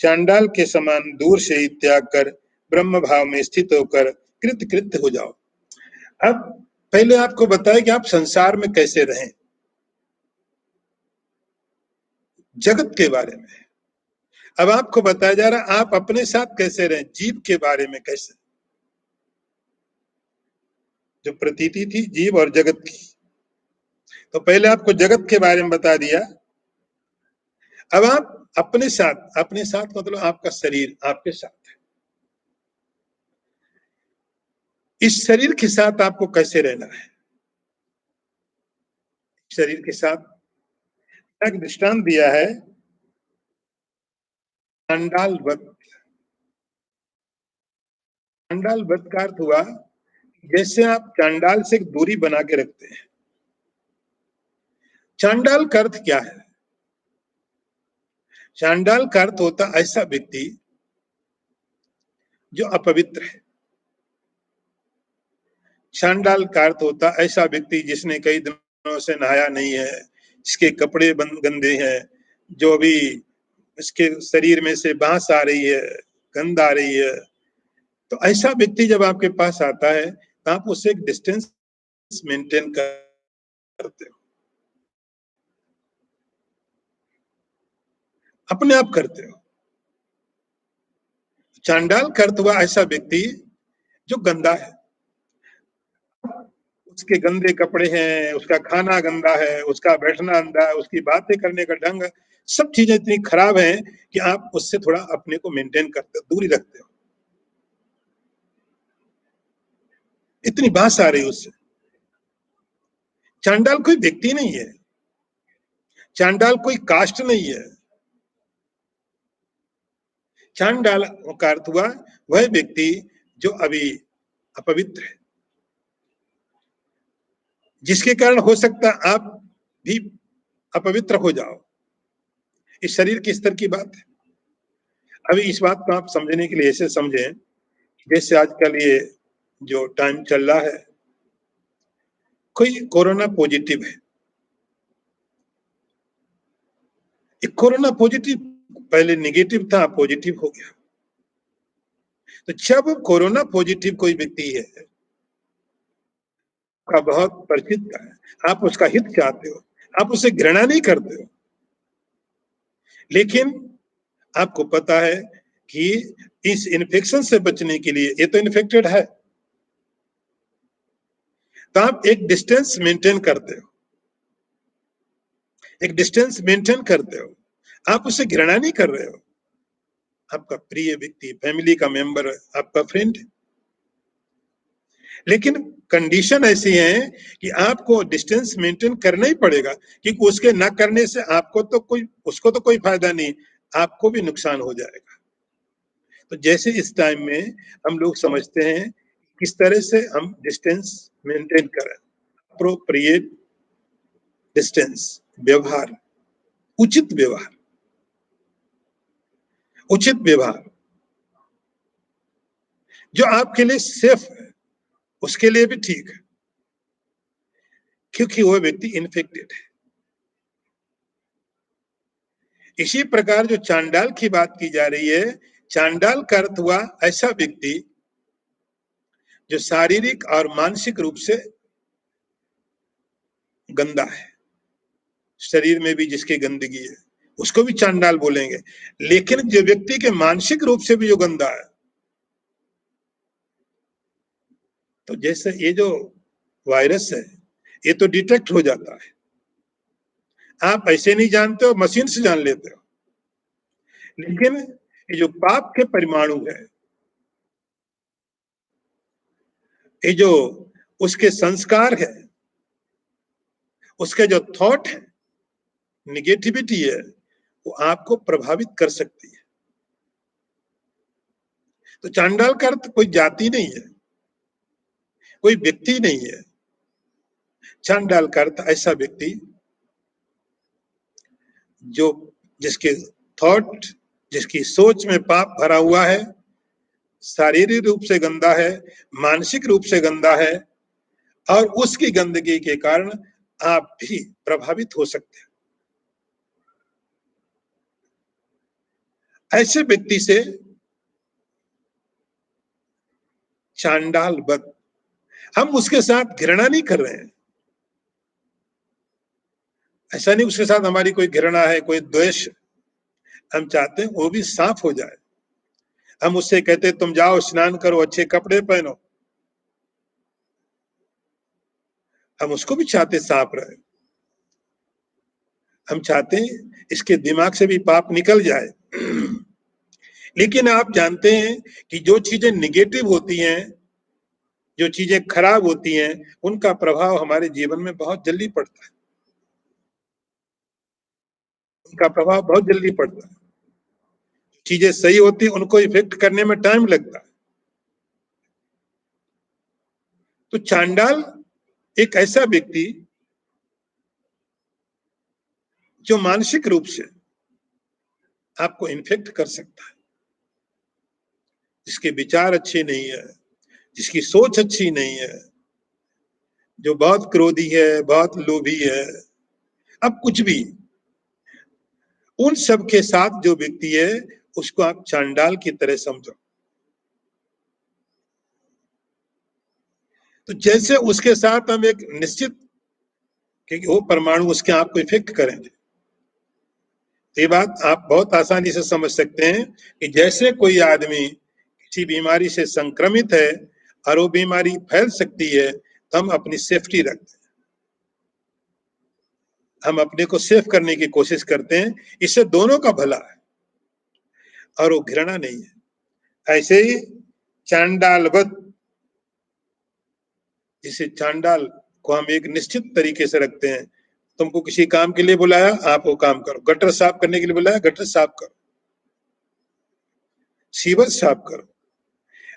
[SPEAKER 1] चांडाल के समान दूर से ही त्याग कर ब्रह्म भाव में स्थित होकर कृत कृत्य हो जाओ। अब पहले आपको बताया कि आप संसार में कैसे रहें, जगत के बारे में। अब आपको बताया जा रहा है आप अपने साथ कैसे रहें, जीव के बारे में कैसे। जो प्रतीति थी जीव और जगत की, तो पहले आपको जगत के बारे में बता दिया। अब आप अपने साथ मतलब आपका शरीर आपके साथ है, इस शरीर के साथ आपको कैसे रहना है। शरीर के साथ एक दृष्टांत दिया है, चांडाल वत। चांडाल वत का अर्थ हुआ जैसे आप चांडाल से एक दूरी बना के रखते हैं। चांडाल का अर्थ क्या है? चांडाल का अर्थ होता ऐसा व्यक्ति जो अपवित्र है। चांडाल का अर्थ होता ऐसा व्यक्ति जिसने कई दिनों से नहाया नहीं है, जिसके कपड़े गंदे हैं, जो भी इसके शरीर में से बांस आ रही है, गंध आ रही है। तो ऐसा व्यक्ति जब आपके पास आता है तो आप उससे एक डिस्टेंस मेंटेन करते हो, अपने आप करते हो। चांडाल का अर्थ हुआ ऐसा व्यक्ति जो गंदा है, उसके गंदे कपड़े हैं, उसका खाना गंदा है, उसका बैठना गंदा है, उसकी बातें करने का ढंग, सब चीजें इतनी खराब हैं कि आप उससे थोड़ा अपने को मेंटेन करते हो, दूरी रखते हो। इतनी बात आ रही है उससे। चांडाल कोई व्यक्ति नहीं है, चांडाल कोई कास्ट नहीं है। चांडाल का अर्थ हुआ वह व्यक्ति जो अभी अपवित्र है, जिसके कारण हो सकता है आप भी अपवित्र हो जाओ। इस शरीर के स्तर की बात है। अभी इस बात को आप समझने के लिए ऐसे समझें, जैसे आजकल ये जो टाइम चल रहा है, कोई कोरोना पॉजिटिव है, एक कोरोना पॉजिटिव पहले नेगेटिव था, पॉजिटिव हो गया। तो जब कोरोना पॉजिटिव कोई व्यक्ति है का बहुत परिचित है, आप उसका हित चाहते हो, आप उसे घृणा नहीं करते हो, लेकिन आपको पता है कि इस इन्फेक्शन से बचने के लिए, ये तो इन्फेक्टेड है, तो आप एक डिस्टेंस मेंटेन करते हो, एक डिस्टेंस मेंटेन करते हो, आप उसे घृणा नहीं कर रहे हो, आपका प्रिय व्यक्ति, फैमिली का मेंबर, आपका फ्रेंड। लेकिन कंडीशन ऐसी है कि आपको डिस्टेंस मेंटेन करना ही पड़ेगा, क्योंकि उसके न करने से आपको तो कोई, उसको तो कोई फायदा नहीं, आपको भी नुकसान हो जाएगा। तो जैसे इस टाइम में हम लोग समझते हैं किस तरह से हम डिस्टेंस मेंटेन करें, अप्रोप्रिएट डिस्टेंस, व्यवहार, उचित व्यवहार, उचित व्यवहार जो आपके लिए सेफ है उसके लिए भी ठीक है, क्योंकि वह व्यक्ति इन्फेक्टेड है। इसी प्रकार जो चांडाल की बात की जा रही है, चांडाल का अर्थ हुआ ऐसा व्यक्ति जो शारीरिक और मानसिक रूप से गंदा है, शरीर में भी जिसकी गंदगी है उसको भी चांडाल बोलेंगे। लेकिन जो व्यक्ति के मानसिक रूप से भी जो गंदा है, तो जैसे ये जो वायरस है ये तो डिटेक्ट हो जाता है, आप ऐसे नहीं जानते हो, मशीन से जान लेते हो। लेकिन ये जो पाप के परमाणु है, ये जो उसके संस्कार है, उसके जो थॉट है, निगेटिविटी है, वो आपको प्रभावित कर सकती है। तो चांडाल का अर्थ कोई जाति नहीं है, कोई व्यक्ति नहीं है। चांडाल का अर्थ ऐसा व्यक्ति जो जिसके थॉट, जिसकी सोच में पाप भरा हुआ है, शारीरिक रूप से गंदा है, मानसिक रूप से गंदा है, और उसकी गंदगी के कारण आप भी प्रभावित हो सकते हैं। ऐसे व्यक्ति से चांडाल बद, हम उसके साथ घृणा नहीं कर रहे हैं, ऐसा नहीं उसके साथ हमारी कोई घृणा है, कोई द्वेष। हम चाहते हैं वो भी साफ हो जाए। हम उससे कहते तुम जाओ स्नान करो, अच्छे कपड़े पहनो, हम उसको भी चाहते साफ रहे। हम चाहते हैं इसके दिमाग से भी पाप निकल जाए। लेकिन आप जानते हैं कि जो चीजें निगेटिव होती हैं, जो चीजें खराब होती हैं, उनका प्रभाव हमारे जीवन में बहुत जल्दी पड़ता है, उनका प्रभाव बहुत जल्दी पड़ता है। चीजें सही होती हैं उनको इफेक्ट करने में टाइम लगता है। तो चांडाल एक ऐसा व्यक्ति जो मानसिक रूप से आपको इन्फेक्ट कर सकता है, जिसके विचार अच्छे नहीं है, जिसकी सोच अच्छी नहीं है, जो बहुत क्रोधी है, बहुत लोभी है, अब कुछ भी, उन सब के साथ जो व्यक्ति है उसको आप चांडाल की तरह समझो। तो जैसे उसके साथ हम एक निश्चित, क्योंकि वो परमाणु उसके आपको इफेक्ट करेंगे। ये बात आप बहुत आसानी से समझ सकते हैं कि जैसे कोई आदमी किसी बीमारी से संक्रमित है और वो बीमारी फैल सकती है, तो हम अपनी सेफ्टी रखते हैं, हम अपने को सेफ करने की कोशिश करते हैं, इससे दोनों का भला है और वो घृणा नहीं है। ऐसे ही चांडालवत, जिसे चांडाल को हम एक निश्चित तरीके से रखते हैं, तुमको किसी काम के लिए बुलाया, आप वो काम करो, गटर साफ करने के लिए बुलाया, गटर साफ करो, सीवर साफ करो,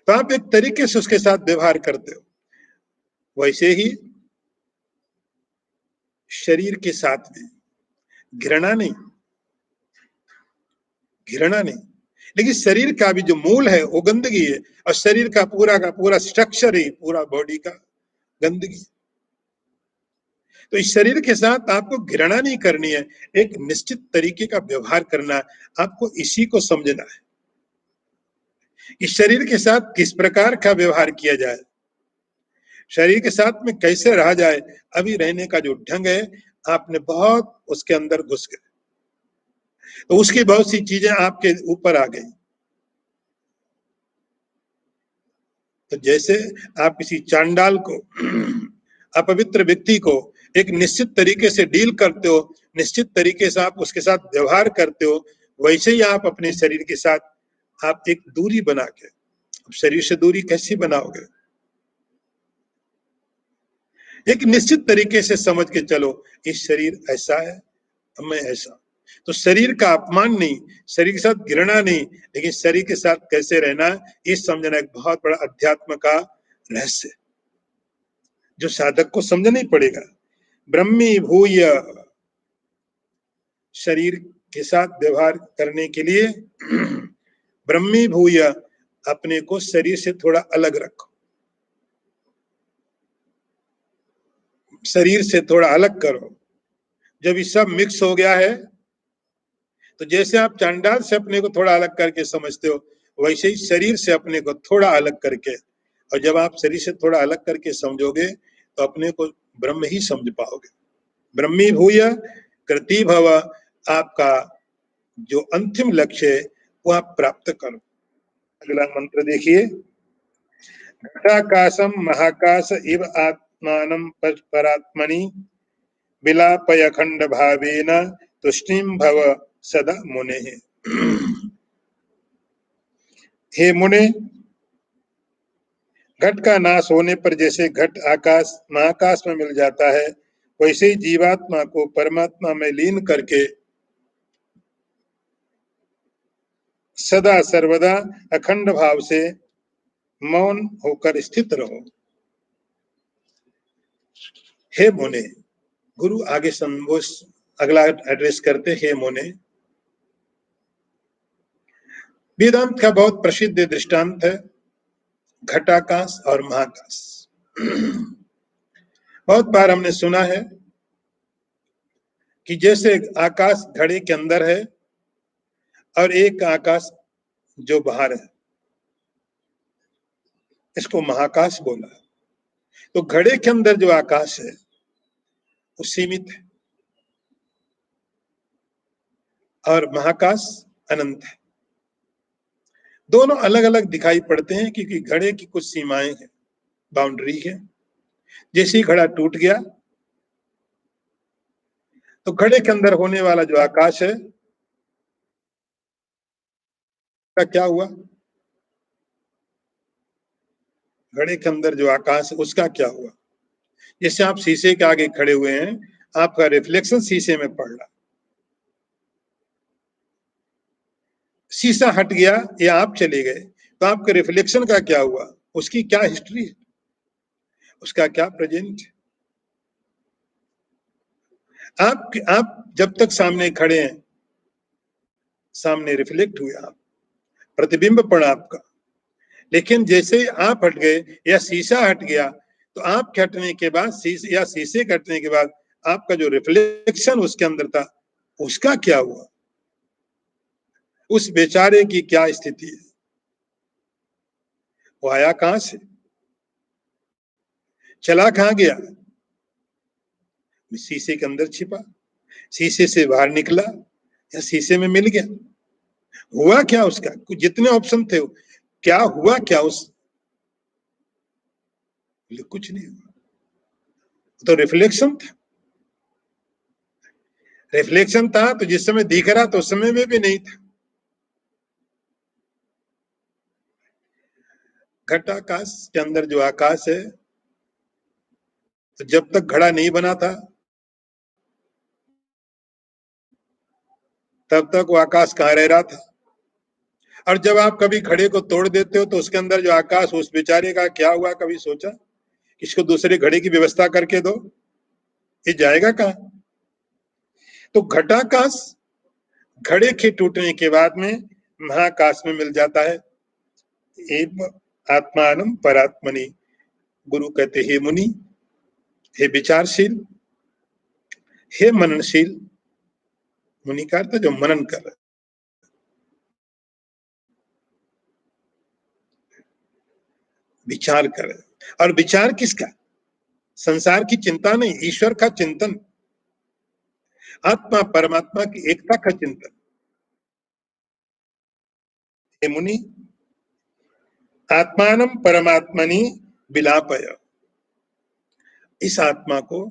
[SPEAKER 1] तो आप एक तरीके से उसके साथ व्यवहार करते हो। वैसे ही शरीर के साथ भी घृणा नहीं, घृणा नहीं, लेकिन शरीर का भी जो मूल है वो गंदगी है, और शरीर का पूरा स्ट्रक्चर ही पूरा बॉडी का गंदगी। तो इस शरीर के साथ आपको घृणा नहीं करनी है, एक निश्चित तरीके का व्यवहार करना है, आपको इसी को समझना है। इस शरीर के साथ किस प्रकार का व्यवहार किया जाए, शरीर के साथ में कैसे रहा जाए, अभी रहने का जो ढंग है आपने बहुत उसके अंदर घुस गए, तो उसकी बहुत सी चीजें आपके ऊपर आ गई। तो जैसे आप किसी चांडाल को, अपवित्र व्यक्ति को एक निश्चित तरीके से डील करते हो, निश्चित तरीके से आप उसके साथ व्यवहार करते हो, वैसे ही आप अपने शरीर के साथ आप एक दूरी बना के, अब शरीर से दूरी कैसी बनाओगे, एक निश्चित तरीके से समझ के चलो, इस शरीर ऐसा है, मैं ऐसा। तो शरीर का अपमान नहीं, शरीर के साथ घृणा नहीं, लेकिन शरीर के साथ कैसे रहना, ये समझना एक बहुत बड़ा अध्यात्म का रहस्य, जो साधक को समझना ही पड़ेगा। ब्रह्मी भूय, शरीर के साथ व्यवहार करने के लिए ब्रह्मी भूय, अपने को शरीर से थोड़ा अलग रखो, शरीर से थोड़ा अलग करो। जब ये सब मिक्स हो गया है तो जैसे आप चांडाल से अपने को थोड़ा अलग करके समझते हो, वैसे ही शरीर से अपने को थोड़ा अलग करके, और जब आप शरीर से थोड़ा अलग करके समझोगे तो अपने को ब्रह्म ही समझ पाओगे। ब्रह्मी भूय कृति भव, आपका जो अंतिम लक्ष्य है वो आप प्राप्त करो। अगला मंत्र देखिए, घटाकाशम महाकाश इव आत्मानं परात्मनि विलापय अखंड भावेन तुष्टिम भव सदा मुने। हे मुने, घट का नाश होने पर जैसे घट आकाश महाकाश में मिल जाता है, वैसे ही जीवात्मा को परमात्मा में लीन करके सदा सर्वदा अखंड भाव से मौन होकर स्थित रहो। हे मुने, गुरु आगे अगला एड्रेस करते, हे मुने। वेदांत का बहुत प्रसिद्ध दृष्टांत है घटाकाश और महाकाश। बहुत बार हमने सुना है कि जैसे आकाश घड़े के अंदर है और एक आकाश जो बाहर है, इसको महाकाश बोला। तो घड़े के अंदर जो आकाश है वो सीमित है और महाकाश अनंत है। दोनों अलग अलग दिखाई पड़ते हैं क्योंकि घड़े की कुछ सीमाएं हैं, बाउंड्री है। जैसे ही घड़ा टूट गया तो घड़े के अंदर होने वाला जो आकाश है का क्या हुआ, घड़े के अंदर जो आकाश है उसका क्या हुआ। जैसे आप शीशे के आगे खड़े हुए हैं, आपका रिफ्लेक्शन शीशे में पड़ रहा, शीशा हट गया या आप चले गए तो आपके रिफ्लेक्शन का क्या हुआ, उसकी क्या हिस्ट्री है, उसका क्या प्रेजेंट है। आप जब तक सामने खड़े हैं, सामने रिफ्लेक्ट हुए, आप प्रतिबिंब पड़ा आपका, लेकिन जैसे ही आप हट गए या शीशा हट गया तो आप हटने के बाद शीशे हटने के बाद आपका जो रिफ्लेक्शन उसके अंदर था उसका क्या हुआ, उस बेचारे की क्या स्थिति है, वो आया कहां से, चला कहां गया, शीशे के अंदर छिपा, शीशे से बाहर निकला या शीशे में मिल गया, हुआ क्या उसका, जितने ऑप्शन थे क्या हुआ, क्या उस कुछ नहीं हुआ, तो रिफ्लेक्शन था। रिफ्लेक्शन था तो जिस समय दिख रहा तो उस समय में भी नहीं था। घटाकाश के अंदर जो आकाश है, तो जब तक घड़ा नहीं बना था तब तक वो आकाश कहाँ रह रहा था, और जब आप कभी घड़े को तोड़ देते हो तो उसके अंदर जो आकाश, उस बेचारे का क्या हुआ, कभी सोचा इसको दूसरे घड़े की व्यवस्था करके दो, ये जाएगा कहाँ। तो घटाकाश घड़े के टूटने के बाद में महाकाश में मिल जाता है। एव आत्मानं परात्मनि, गुरु कहते हे मुनि, हे विचारशील, हे मननशील, मुनि का अर्थ जो मनन कर रहे, विचार कर रहे, और विचार किसका, संसार की चिंता नहीं, ईश्वर का चिंतन, आत्मा परमात्मा की एकता का चिंतन। हे मुनि, आत्मानं परमात्मनि विलापय, इस आत्मा को,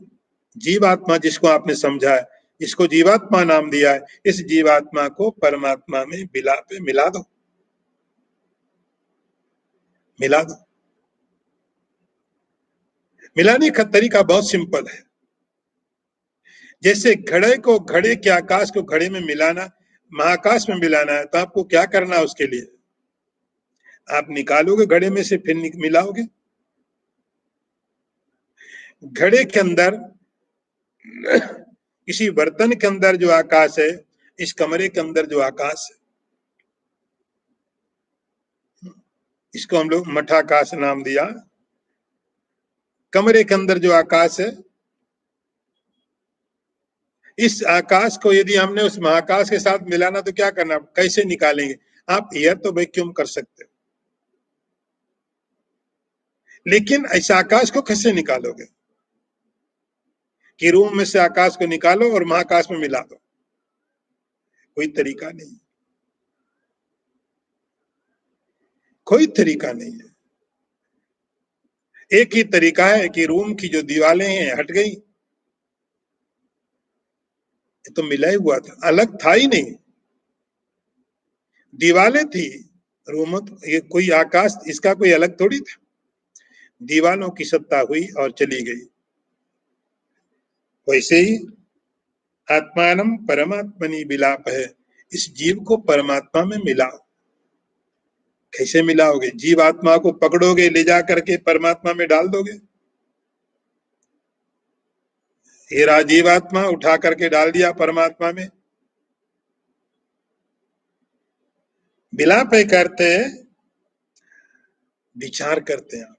[SPEAKER 1] जीवात्मा जिसको आपने समझा है, जिसको जीवात्मा नाम दिया है, इस जीवात्मा को परमात्मा में विलाप मिला दो, मिला दो। मिलाने का तरीका बहुत सिंपल है। जैसे घड़े को, घड़े के आकाश को घड़े में मिलाना, महाकाश में मिलाना है, तो आपको क्या करना है उसके लिए, आप निकालोगे घड़े में से फिर मिलाओगे। घड़े के अंदर, किसी बर्तन के अंदर जो आकाश है, इस कमरे के अंदर जो आकाश है, इसको हम लोग मठाकाश नाम दिया। कमरे के अंदर जो आकाश है, इस आकाश को यदि हमने उस महाकाश के साथ मिलाना तो क्या करना, कैसे निकालेंगे? आप एयर तो वैक्यूम कर सकते हो, लेकिन इस आकाश को कैसे निकालोगे? कि रूम में से आकाश को निकालो और महाकाश में मिला दो, कोई तरीका नहीं, कोई तरीका नहीं है। एक ही तरीका है कि रूम की जो दीवारें हैं हट गई, तो मिला ही हुआ था, अलग था ही नहीं, दीवारें थी, रूम ये कोई आकाश इसका कोई अलग थोड़ी था। दीवालों की सत्ता हुई और चली गई। वैसे ही आत्मानम परमात्मनि विलाप है, इस जीव को परमात्मा में मिलाओ। कैसे मिलाओगे? जीव आत्मा को पकड़ोगे, ले जा करके परमात्मा में डाल दोगे? ये राजीव आत्मा उठा करके डाल दिया परमात्मा में। विलाप करते हैं, विचार करते हैं,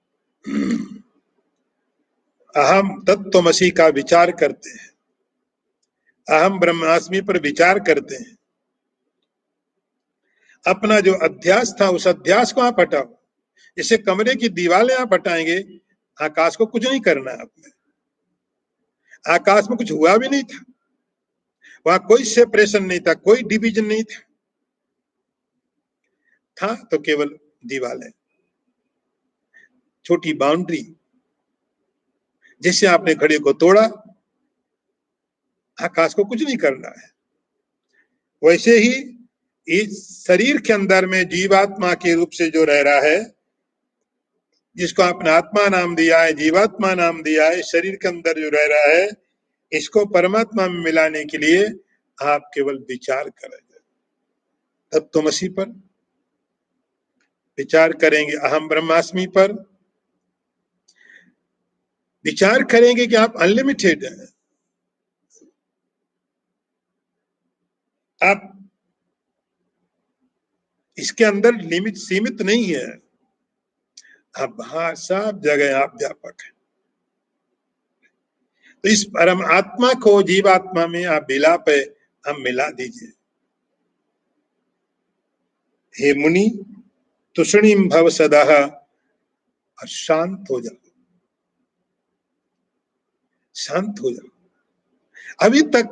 [SPEAKER 1] अहम तत्त्वमसि का विचार करते हैं, अहम ब्रह्मास्मि पर विचार करते हैं। अपना जो अध्यास था उस अध्यास को आप हटाओ। जैसे कमरे की दीवारें आप हटाएंगे, आकाश को कुछ नहीं करना है आपने, आकाश में कुछ हुआ भी नहीं था, वहां कोई सेपरेशन नहीं था, कोई डिवीजन नहीं था, था तो केवल दीवारें, छोटी बाउंड्री। जैसे आपने घड़े को तोड़ा, आकाश को कुछ नहीं करना है। वैसे ही इस शरीर के अंदर में जीवात्मा के रूप से जो रह रहा है, जिसको आपने आत्मा नाम दिया है, जीवात्मा नाम दिया है, शरीर के अंदर जो रह रहा है, इसको परमात्मा में मिलाने के लिए आप केवल विचार करेंगे, तत्त्वमसि पर विचार करेंगे, अहम ब्रह्मास्मि पर विचार करेंगे कि आप अनलिमिटेड हैं, आप इसके अंदर लिमिट सीमित नहीं है, आप बाहर सब जगह आप व्यापक हैं। तो इस परम आत्मा को जीवात्मा में आप विलाप है, हम मिला दीजिए। हे मुनि तुषणीम भव सदा, और शांत हो जाओ, शांत हो जाओ। अभी तक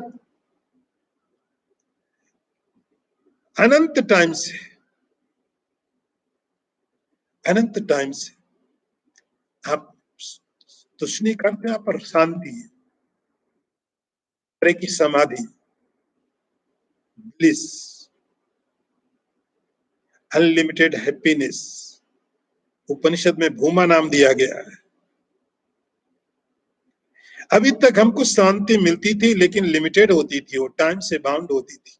[SPEAKER 1] अनंत टाइम से, अनंत टाइम से आप तुष्णी करते हैं, पर शांति है, की समाधि, ब्लिस, अनलिमिटेड हैप्पीनेस, उपनिषद में भूमा नाम दिया गया है। अभी तक हमको शांति मिलती थी, लेकिन लिमिटेड होती थी, वो टाइम से बाउंड होती थी।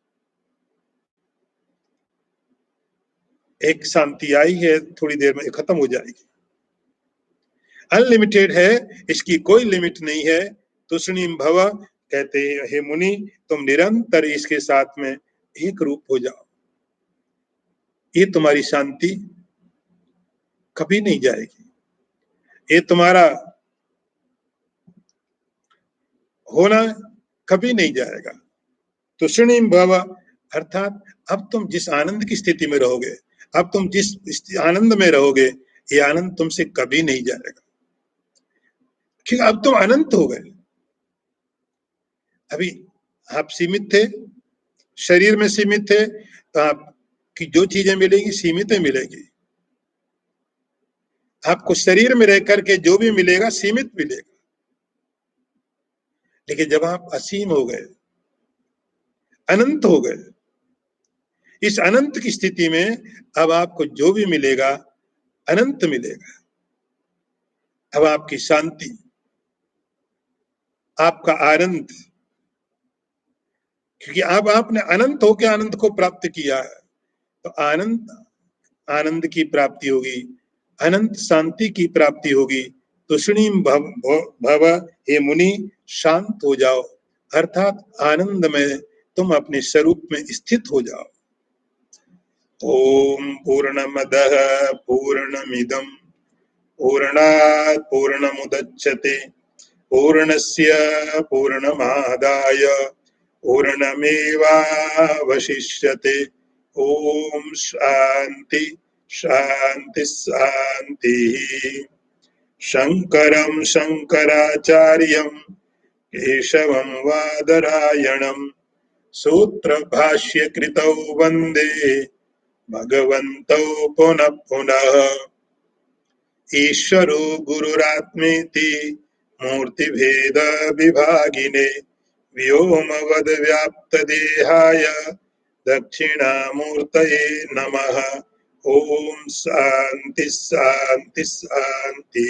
[SPEAKER 1] एक शांति आई है, थोड़ी देर में खत्म हो जाएगी। अनलिमिटेड है, इसकी कोई लिमिट नहीं है। तुष्णीम भव कहते हैं, हे मुनि तुम निरंतर इसके साथ में एक रूप हो जाओ, ये तुम्हारी शांति कभी नहीं जाएगी, ये तुम्हारा होना कभी नहीं जाएगा। तुष्णीम भव अर्थात अब तुम जिस आनंद की स्थिति में रहोगे, अब तुम जिस आनंद में रहोगे, ये आनंद तुमसे कभी नहीं जाएगा, क्योंकि अब तुम अनंत हो गए। अभी आप सीमित थे, शरीर में सीमित थे, तो आपकी जो चीजें मिलेगी सीमित ही मिलेगी। आपको शरीर में रह करके जो भी मिलेगा सीमित मिलेगा, लेकिन जब आप असीम हो गए, अनंत हो गए, इस अनंत की स्थिति में अब आपको जो भी मिलेगा अनंत मिलेगा। अब आपकी शांति, आपका आनंद, क्योंकि अब आपने अनंत होकर आनंद को प्राप्त किया है, तो आनंद की प्राप्ति होगी, अनंत शांति की प्राप्ति होगी। तुष्णीम भव हे मुनि शांत हो जाओ, अर्थात आनंद में तुम अपने स्वरूप में स्थित हो जाओ। ओम पूर्णमदः पूर्णमिदं पूर्णात् पूर्णमुदच्यते पूर्णस्य पूर्णमादाय पूर्णमेवावशिष्यते। ओम शांति शांति शांति। शंकरं शंकराचार्यं केशवं वादरायणं सूत्रभाष्यकृतौ वन्दे भगवन्तौ पुनः पुनः। ईश्वरो गुरुरात्मेति मूर्तिभेद विभागिने व्योमवद्व्याप्तदेहाय दक्षिणामूर्तये नमः। ओम शांति शांति शांति।